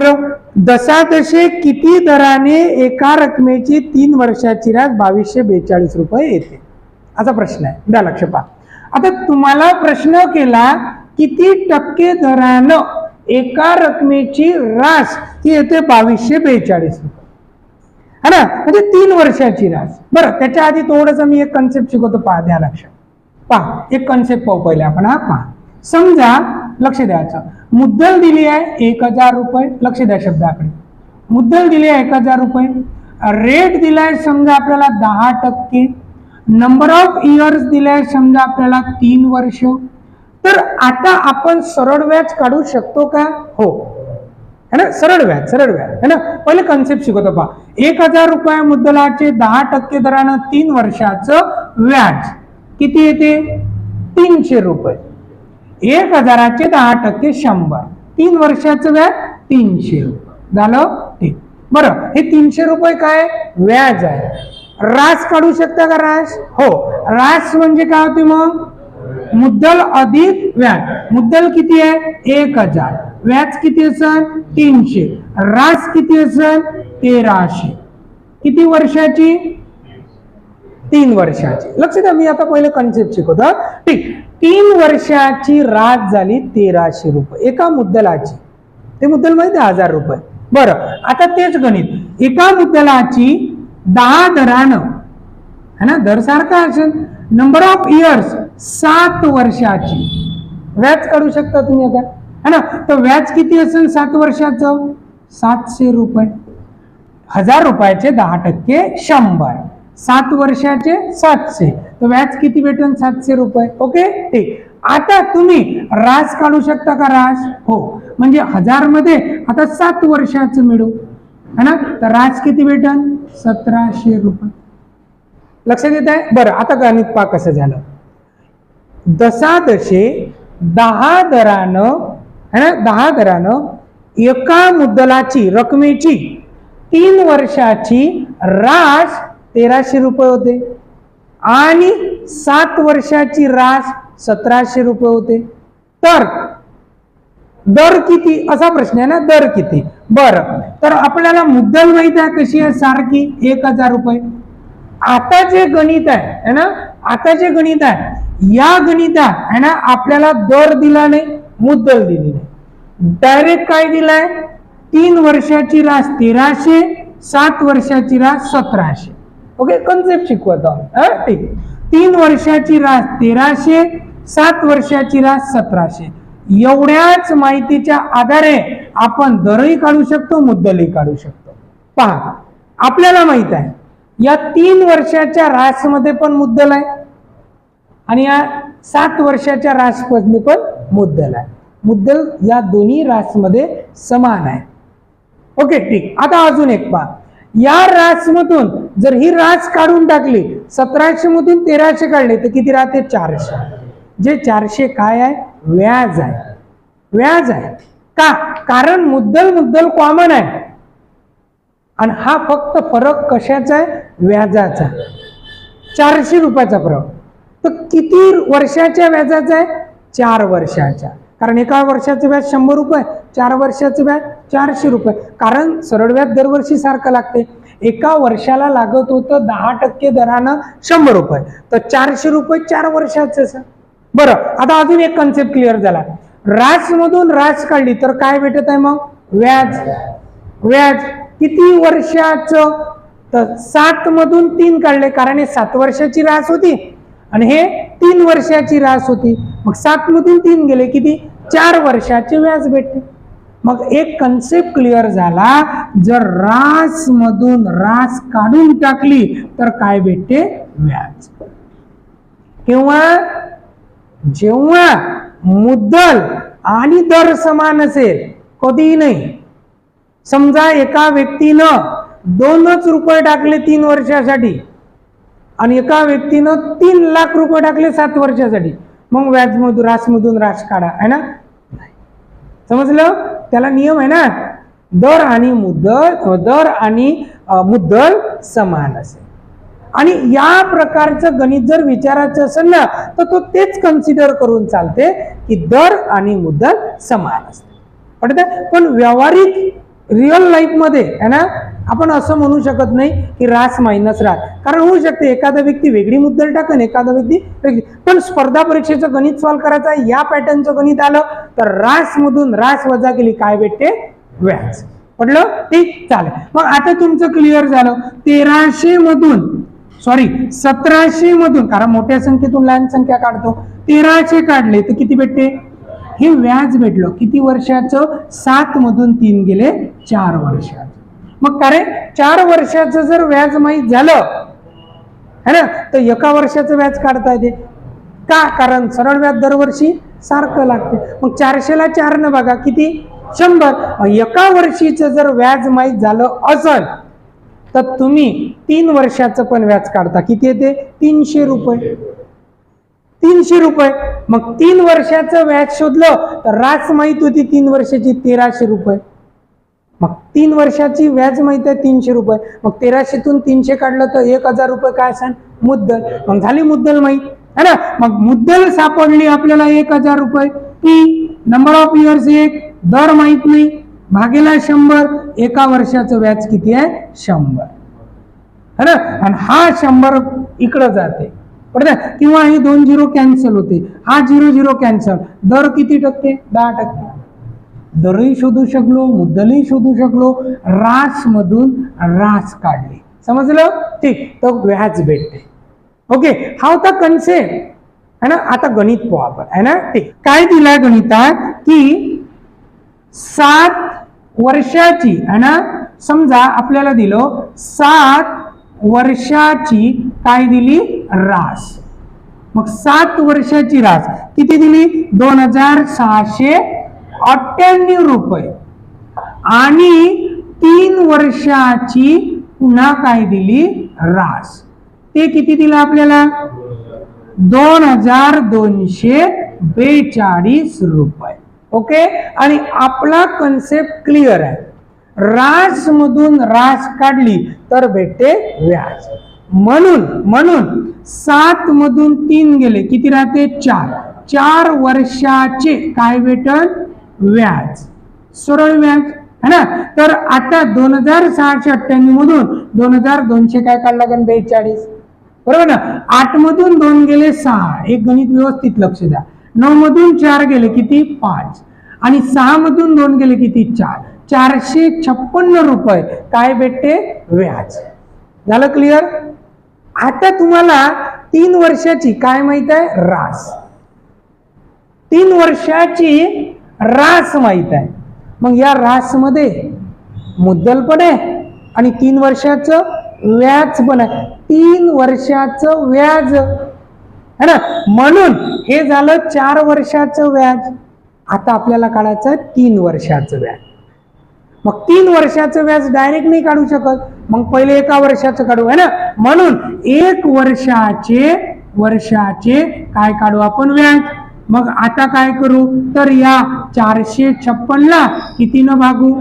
दशादशे किती दराने एका रकमेची 3 वर्षाची रास 2242 रुपये येते, असा प्रश्न आहे. द्या लक्ष पहा. आता तुम्हाला प्रश्न केला किती टक्के दरानं एका रकमेची रास ही येते 2242 रुपये, है ना, म्हणजे 3 वर्षाची रास. बरं, त्याच्या आधी थोडंसं मी एक कन्सेप्ट शिकवतो, पहा, द्या लक्ष. पहा, एक कन्सेप्ट पाहू पहिले आपण. हा पहा, समजा लक्ष द्यायचं, मुद्दल दिली आहे 1000 रुपये. लक्ष द्या शब्दाकडे. मुद्दल दिली आहे 1000 रुपये. रेट दिलाय समजा आपल्याला 10%. नंबर ऑफ इयर्स दिलाय समजा आपल्याला 3 वर्ष. तर आता आपण सरळ व्याज काढू शकतो का? हो, है ना, सरळ व्याज है ना. पहिले कन्सेप्ट शिकवतो पहा. 1000 रुपये मुद्दलाचे 10% दरानं 3 वर्षाचं व्याज किती येते? 300 रुपये. 1000चे 10% 100. 3 वर्षाचं व्याज 300 रुपये झालं. ठीक. बरं, हे 300 रुपये काय व्याज आहे. रास काढू शकता का रास? हो. रास म्हणजे काय होती मग? मुद्दल अधिक व्याज. मुद्दल किती आहे? 1000. व्याज किती असेल? 300. रास किती असेल? 1300. किती वर्षाची? 3 वर्षाची. लक्ष द्या, मी आता पहिले कन्सेप्ट शिकवतो. ठीक. 3 वर्षाची रास झाली 1300 रुपये एका मुद्दलाची. ते मुद्दल माहिती आहे 1000 रुपये. बरं, आता तेच गणित एका मुद्दलाची 10 दरानं, है ना, दर सारखा असेल. नंबर ऑफ इयर्स 7 वर्षाची. व्याज काढू शकता तुम्ही आता, है ना. तर व्याज किती असेल 7 वर्षाचं? 700 रुपये. 1000 रुपयाचे 10% 100. 7 वर्षाचे 700. तर व्याज किती भेटेल? 700 रुपये. ओके, ठीक. आता तुम्ही रास काढू शकता का रास? हो. म्हणजे 1000 मध्ये आता 7 वर्षाचं मिळू, है ना. तर रास किती भेटेल? 1700 रुपये. लक्षात येत आहे? बरं, आता गणित पहा कसं झालं. दशादशे 10 दरानं, है ना, 10 दरानं एका मुद्दलाची रकमेची 3 वर्षाची रास 1300 रुपये होते आणि 7 वर्षाची रास 1700 रुपये होते. तर दर किती असा प्रश्न आहे ना, दर किती? बरं, तर आपल्याला मुद्दल माहिती आहे कशी आहे, सारखी 1000 रुपये. आता जे गणित आहे, है ना, आता जे गणित आहे, या गणितात, है ना, आपल्याला दर दिला नाही, मुद्दल दिली नाही. डायरेक्ट काय दिलाय? 3 वर्षाची रास 1300, 7 वर्षाची रास 1700. ओके, कन्सेप्ट शिकवत आहोत. ठीक. 3 वर्षाची रास 1300, 7 वर्षाची रास 1700. एवढ्याच माहितीच्या आधारे आपण दरही काढू शकतो, मुद्दलही काढू शकतो. पहा, आपल्याला माहित आहे या 3 वर्षाच्या रास मध्ये पण मुद्दल आहे आणि या 7 वर्षाच्या रास मध्ये पण मुद्दल आहे. मुद्दल या दोन्ही रास मध्ये समान आहे. ओके, ठीक. आता अजून एक पहा. या रास मधून जर ही रास काढून टाकली, 1700 मधून 1300 काढले तर किती राहते? 400. जे 400 काय आहे? व्याज आहे. व्याज आहे का? कारण मुद्दल कॉमन आहे आणि हा फक्त फरक कशाचा आहे? व्याजाचा. 400 रुपयाचा फरक. तर किती वर्षाच्या व्याजाचा आहे? 4 वर्षाच्या. कारण एका वर्षाचं व्याज 100 रुपये, 4 वर्षाचं व्याज 400 रुपये. कारण सरळ व्याज दरवर्षी सारखं लागते. एका वर्षाला लागत होतं 10% दरानं 100 रुपये, तर 400 रुपये 4 वर्षाचं. बरं, आता अजून एक कन्सेप्ट क्लिअर झाला. रास मधून रास काढली तर काय भेटत आहे मग? व्याज. व्याज किती वर्षाचं? तर 7 मधून 3 काढले, कारण हे 7 वर्षाची रास होती आणि हे 3 वर्षाची रास होती. मग 7 मधून 3 गेले, किती? 4 वर्षाचे व्याज भेटते. मग एक कन्सेप्ट क्लिअर झाला. जर रास मधून रास काढून टाकली तर काय भेटते? व्याज. किंवा जेव्हा मुद्दल आणि दर समान असेल, कधीही नाही. समजा एका व्यक्तीनं 2च रुपये टाकले 3 वर्षासाठी आणि एका व्यक्तीनं 3 लाख रुपये टाकले 7 वर्षासाठी, मग व्याज मधून रास मधून रास काढा, है ना. समजलं? त्याला नियम आहे ना, दर आणि मुद्दल समान असेल. आणि या प्रकारचं गणित जर विचारायचं असेल ना, तर तो तेच कन्सिडर करून चालते की दर आणि मुद्दल समान असते. पण व्यावहारिक रिअल लाईफ मध्ये आहे ना, आपण असं म्हणू शकत नाही की रास मायनस रास, कारण होऊ शकते एखादा व्यक्ती वेगळी मुद्दल टाकन, एखादा व्यक्ती वेगळी. पण स्पर्धा परीक्षेचं गणित सॉल्व्ह करायचं या पॅटर्नचं गणित आलं तर रास मधून रास वजा केली काय भेटते? व्याज. पडलं? ठीक, चालेल. मग आता तुमचं क्लिअर झालं. 1300 मधून 1700 मधून, कारण मोठ्या संख्येतून लहान संख्या काढतो, 1300 काढले तर किती भेटते? हे व्याज भेटलं. किती वर्षाचं? 7 मधून 3 गेले 4 वर्षाचं. मग काय 4 वर्षाचं जर व्याज माहीत झालं है ना, तर एका वर्षाचं व्याज काढता येते का? कारण सरळ व्याज दरवर्षी सारखं लागते. मग 400 ला 4 न बघा किती? 100. एका वर्षीचं जर व्याज माहीत झालं असेल तर तुम्ही 3 वर्षाचं पण व्याज काढता. किती येते? 300 रुपये. 300 रुपये. मग 3 वर्षाचं व्याज शोधलं तर रास माहित होती 3 वर्षाची 1300 रुपये. मग 3 वर्षाची व्याज माहित आहे 300 रुपये. मग 1300तून 300 काढलं तर 1000 रुपये काय असेल? मुद्दल. मग झाली मुद्दल माहित है ना. मग मुद्दल सापडली आपल्याला 1000 रुपये. टी नंबर ऑफ इयर्स 1, दर माहित नाही, भागेला 100. एका वर्षाचं व्याज किती आहे? 100 है ना. आणि हा 100 इकडं जाते किंवा हे 2 झिरो कॅन्सल होते, हा 0 0 कॅन्सल. दर किती टक्के? 10%. दरही शोधू शकलो, मुद्दलही शोधू शकलो, रास मधून रास काढले. समजलं? ठीक. तर व्याज भेटते. ओके, हा होता कन्सेप्ट है ना. आता गणित पाहू आपण है ना. ठीक. काय दिलाय गणितात की 7 वर्षाची है ना, समजा आपल्याला दिलं 7 वर्षाची काय दिली? रास. मग 7 वर्षाची रास किती दिली? 2698 रुपये. आणि 3 वर्षाची पुन्हा काय दिली? रास. ते किती दिलं आपल्याला? 2242 रुपये. ओके, आणि आपला कन्सेप्ट क्लिअर आहे. रास मधून रास काढली तर भेटते व्याज. म्हणून 7 मधून 3 गेले किती राहते? 4. 4 वर्षाचे काय भेटल? व्याज. सरळ व्याज है ना. तर आता 2698 मधून 2200 काय काढला? 42. बरोबर ना. 8 मधून 2 गेले 6. एक गणित व्यवस्थित लक्ष द्या. 9 मधून 4 गेले किती? 5. आणि 6 मधून 2 गेले किती? 4. 456 रुपये काय भेटते? व्याज. झालं क्लिअर? आता तुम्हाला 3 वर्षाची काय माहित आहे? रास. 3 वर्षाची रास माहित आहे. मग या रास मध्ये मुद्दल पण आहे आणि 3 वर्षाचं व्याज पण आहे. 3 वर्षाचं व्याज है ना. म्हणून हे झालं 4 वर्षाचं व्याज. आता आपल्याला काढायचं 3 वर्षाचं व्याज. मग 3 वर्षाचं व्याज डायरेक्ट नाही काढू शकत, मग पहिले एका वर्षाचं काढू है ना. म्हणून 1 वर्षाचे काय काढू आपण? व्याज. मग आता काय करू? तर या 456 ला कितीनं भागू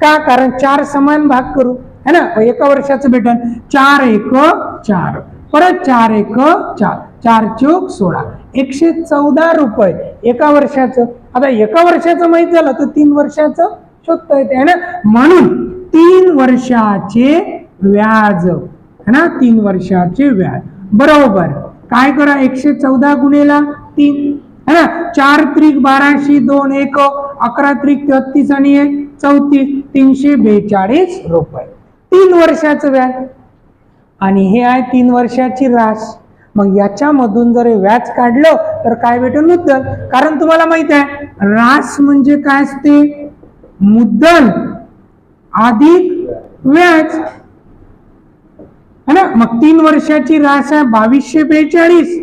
का? कारण 4 समान भाग करू है ना. एका वर्षाचं भेटल 4 1 4, परत 4 1 4, 4 चौक 16, 114 रुपये एका वर्षाचं. आता एका वर्षाचं माहित झालं तर 3 वर्षाचं शोधता येते है ना. म्हणून 3 वर्षाचे व्याज है ना. 3 वर्षाचे व्याज बरोबर काय करा? 114 गुणेला 3 है ना. 4 त्रिक 12, 2 1, 11 त्रिक 33 आणि 1 34, 342 रुपये 3 वर्षाचं व्याज. आणि हे आहे 3 वर्षाची रास. मग याच्यामधून जर व्याज काढलं तर काय भेटेल? मुद्दल. कारण तुम्हाला माहित आहे रास म्हणजे काय असते? मुद्दल अधिक व्याज है ना. मग 3 वर्षाची रास आहे 2242.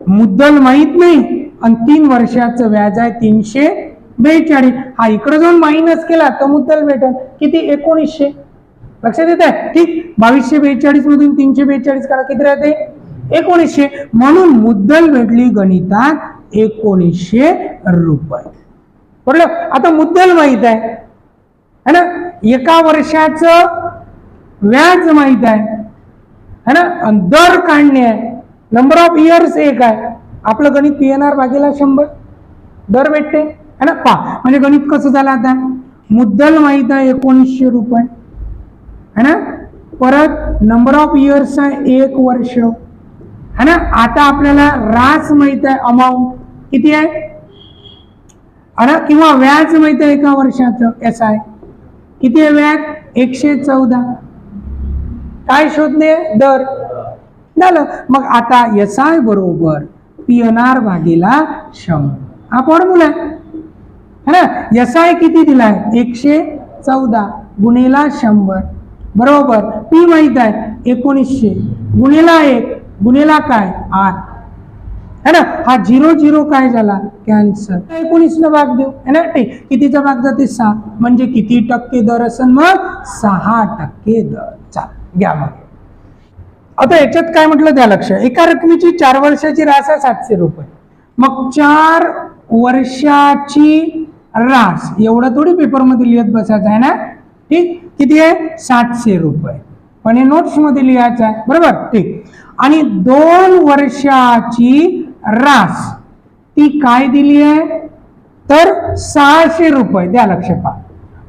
मुद्दल माहित नाही आणि 3 वर्षाचं व्याज आहे 342. हा इकडे जाऊन मायनस केला तर मुद्दल भेटेल किती? 1900. लक्षात येत आहे? ठीक. 2242 मधून 342 काढा किती राहते? 1900. म्हणून मुद्दल भेटली गणितात 1900 रुपये. बरोबर. आता मुद्दल माहित आहे है ना. एका वर्षाचं व्याज माहित आहे है ना. आणि दर काढणे आहे. नंबर ऑफ इयर्स 1 आहे. आपलं गणित PNR भागेला 100 दर भेटते है ना. पहा म्हणजे गणित कसं झालं? आता मुद्दल माहित आहे 1900 रुपये है ना, परत नंबर ऑफ इयर्स आहे 1 वर्ष है ना. आता आपल्याला रास माहित आहे, अमाऊंट किती आहे है ना, किंवा व्याज माहित आहे 1 वर्षाचं SI किती आहे, व्याज 114. काय शोधणे, दर झालं. मग आता SI बरोबर PNR भागीला 100 हा फॉर्म्युला है ना. SI किती दिलाय 114 गुणिला 100 बरोबर P माहित आहे 1900 गुणिला 1 गुणिला काय 8 है ना. हा 0 0 काय झाला, कॅन्सल. 19 न भाग देऊ है ना. ठीक, कितीचा भाग जाते 6 म्हणजे किती टक्के दर असेल, मग 6% दर. चाल घ्या मग. आता याच्यात काय म्हटलं द्या लक्ष, एका रकमेची 4 वर्षाची रास आहे 700 रुपये. मग 4 वर्षाची रास एवढं थोडी पेपरमध्ये लिहित बसायचं आहे ना. ठीक, किती आहे 700 रुपये, पण हे नोट्स मध्ये लिहायचं आहे बरोबर. ठीक, आणि 2 वर्षाची रास ती काय दिली आहे, तर 600 रुपये. द्या लक्ष पहा.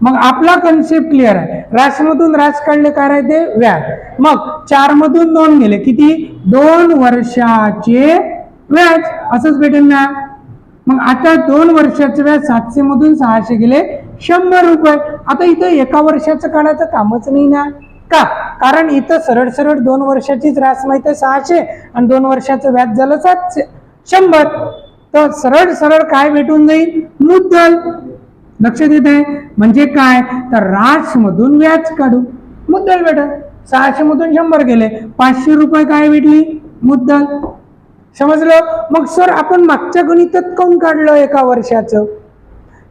मग आपला कन्सेप्ट क्लिअर आहे. रास मधून रास काढले काय राहते, व्याज. मग 4 मधून 2 गेले किती, 2 वर्षाचे व्याज असंच भेटेल ना. मग आता 2 वर्षाचे व्याज 700 मधून 600 गेले 100 रुपये. आता इथं 1 वर्षाचं काढायचं कामच नाही ना. का, कारण इथं सरळ सरळ 2 वर्षाचीच रास माहिती आहे 600 आणि 2 वर्षाचं व्याज झालं 700 100. तर सरळ सरळ काय भेटून जाईल, मुद्दल. लक्ष देत आहे, म्हणजे काय, तर रास मधून व्याज काढू मुद्दल भेटत. 600 मधून 100 गेले 500 रुपये काय भेटली, मुद्दल. समजलं. मग सर आपण मागच्या गणितात कोण काढलं 1 वर्षाचं,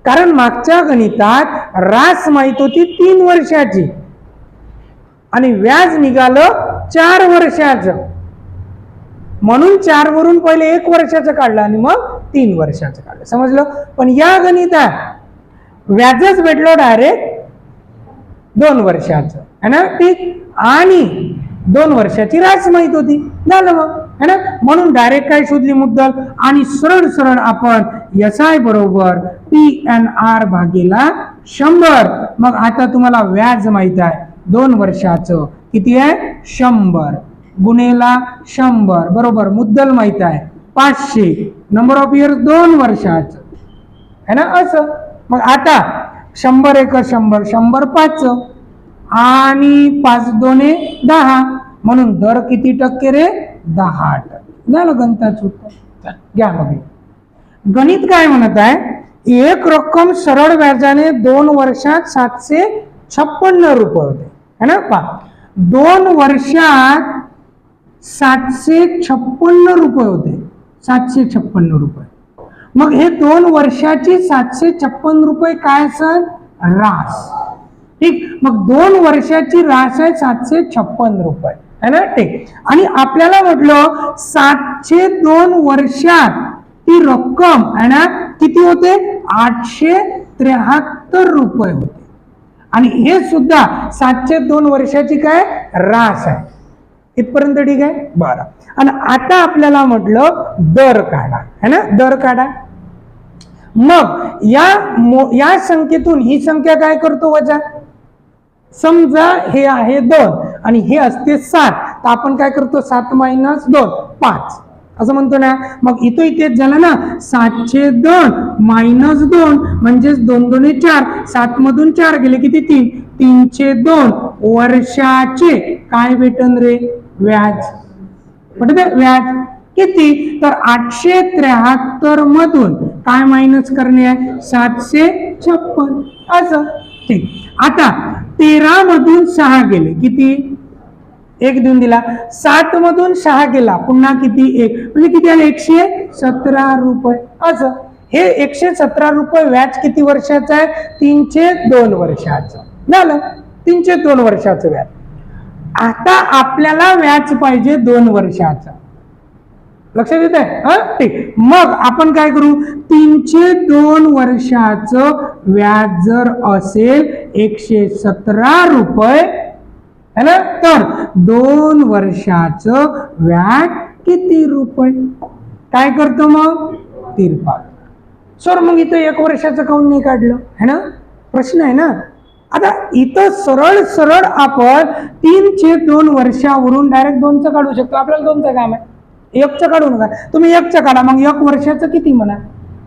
कारण मागच्या गणितात रास माहित होती 3 वर्षाची आणि व्याज निघालं 4 वर्षाचं, म्हणून 4 वरून पहिले 1 वर्षाचं काढलं आणि मग 3 वर्षाचं काढलं. समजलं. पण या गणितात व्याजच भेटलं डायरेक्ट 2 वर्षाचं है ना. ठीक, आणि 2 वर्षाची रास माहित होती, झालं मग है ना. म्हणून डायरेक्ट काय शोधली, मुद्दल. आणि सरळ सरळ आपण SI बरोबर PNR भागीला 100. मग आता तुम्हाला व्याज माहित आहे 2 वर्षाचं किती आहे 100 गुणिला 100 बरोबर मुद्दल माहित आहे 500, नंबर ऑफ इयर 2 वर्षाचं है ना असं. मग आता 100 1 100 100 5 आणि 5 2 10 म्हणून दर किती टक्के रे 10%. झालं गणिताचं उत्तर. घ्या मग. गणित काय म्हणत आहे, एक रक्कम सरळ व्याजाने 2 वर्षात 756 रुपये होते है ना. पहा 2 वर्षात 756 रुपये होते, 756 रुपये. मग हे 2 वर्षाची 756 रुपये काय असेल, रास. ठीक, मग 2 वर्षाची रास आहे 756 रुपये है ना. ठीक, आणि आपल्याला म्हटलं 702 वर्षात ती रक्कम है ना किती होते 873 रुपये होते. आणि हे सुद्धा 702 वर्षाची काय रास आहे. इथपर्यंत ठीक आहे. बरं, आणि आता आपल्याला म्हटलं दर काढा है ना, दर काढा. मग या संख्येतून ही संख्या काय करतो वजा. समजा हे आहे 2 आणि हे असते 7, तर आपण काय करतो 7 - 2 5 असं म्हणतो ना. मग इथं इथेच झालं ना 702 - 2 म्हणजेच 2 2 4, 7 मधून 4 गेले किती 3, 302 वर्षाचे काय भेटन रे व्याज. म्हणजे व्याज किती, तर 873 मधून काय मायनस करणे आहे 756 असं. ठीक, आता 13 मधून 6 गेले किती 1 देऊन दिला, 7 मधून 6 गेला पुन्हा किती 1 म्हणजे किती आले 117 रुपये असं. हे 117 रुपये व्याज किती वर्षाचं आहे 302 वर्षाचं झालं. 302 वर्षाचं व्याज. आता आपल्याला व्याज पाहिजे 2 वर्षाचं. लक्षात येत आहे हा. ठीक, मग आपण काय करू 302 वर्षाचं व्याज जर असेल 117 रुपये है ना, तर 2 वर्षाचं व्याज किती रुपये. काय करतो मग 53. सर मग इथं 1 वर्षाचं काऊन नाही काढलं है ना. प्रश्न आहे ना. आता इथं सरळ सरळ आपण 3/2 वर्षावरून डायरेक्ट 2चं काढू शकतो. आपल्याला 2चं काम आहे, 1चं काढू नका. तुम्ही 1चं काढा, मग 1 वर्षाचं किती म्हणा,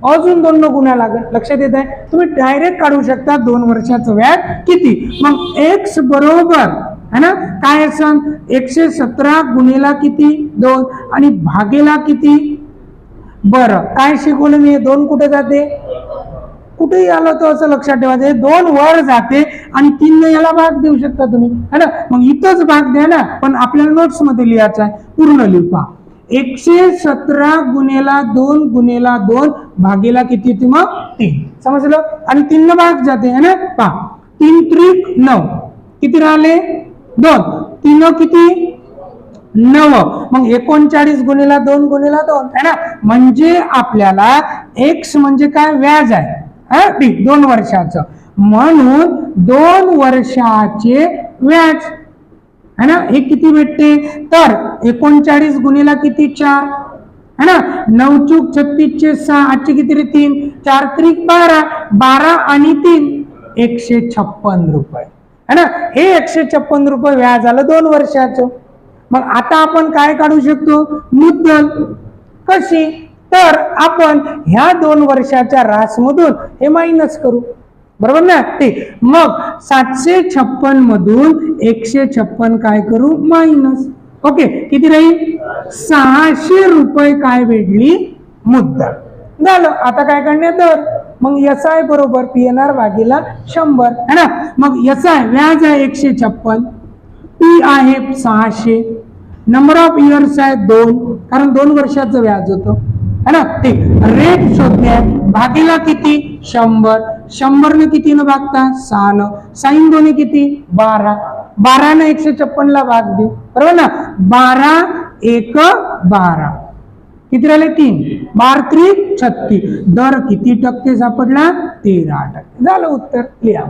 अजून 2 गुन्हा लागेल. लक्षात येत आहे. तुम्ही डायरेक्ट काढू शकता 2 वर्षाचं व्याज किती. मग एक्स बरोबर है ना काय सांग, 117 गुणिला किती 2 आणि भागेला किती. बरं काय शिकवलं मी, 2 कुठे जाते, कुठेही आलं तर असं लक्षात ठेवायचं, 2 वर जाते आणि 3 ने याला भाग देऊ शकता तुम्ही, है ना. मग इथंच भाग द्या ना, पण आपल्याला नोट्स मध्ये लिहायचं आहे, पूर्ण लिहा. 117 गुणिला 2 गुणिला 2 भागेला किती येते मग 3. समजलं. आणि 3 न भाग जाते है ना. पहा 3 त्रिक 9, किती राहिले 2, 3 किती 9. मग 39 गुणिला 2 गुणिला 2 है ना. म्हणजे आपल्याला एक्स म्हणजे काय, व्याज आहे. हा ठीक, 2 वर्षाचं, म्हणून 2 वर्षाचे व्याज है ना. हे किती भेटते, तर 39 गुणिला किती 4 है ना. 9 चूक 36 चे 6, 8 किती रे 3, 4 त्रिक 12, 12 आणि 3 156 रुपये है ना. हे 156 रुपये व्याज आलं 2 वर्षाचं. मग आता आपण काय काढू शकतो, मुद्दल. कशी, तर आपण ह्या 2 वर्षाच्या रासमधून हे मायनस करू, बरोबर ना. ठीक, मग 756 मधून 156 काय करू, मायनस. ओके, किती राहील 600 रुपये काय भेटली, मुद्दल. झालं. आता काय करण्यात दर, मग SI बरोबर PNR भागीला 100 है ना. मग SI व्याज आहे 156, P आहे 600, नंबर ऑफ इयर्स आहे 2, कारण 2 वर्षाचं व्याज होतं है ना. ठीक, रेट शोधणे, भागीला किती 100, 100 ने किती न भागता 6 न, साइन 2 किती 12, 12 ने 156 ला भाग देऊ, बरोबर ना. 12 1 12, किती राहिले 3, 12 त्रिक 36, दर किती टक्के सापडला 13%. झालं उत्तर, लिहा.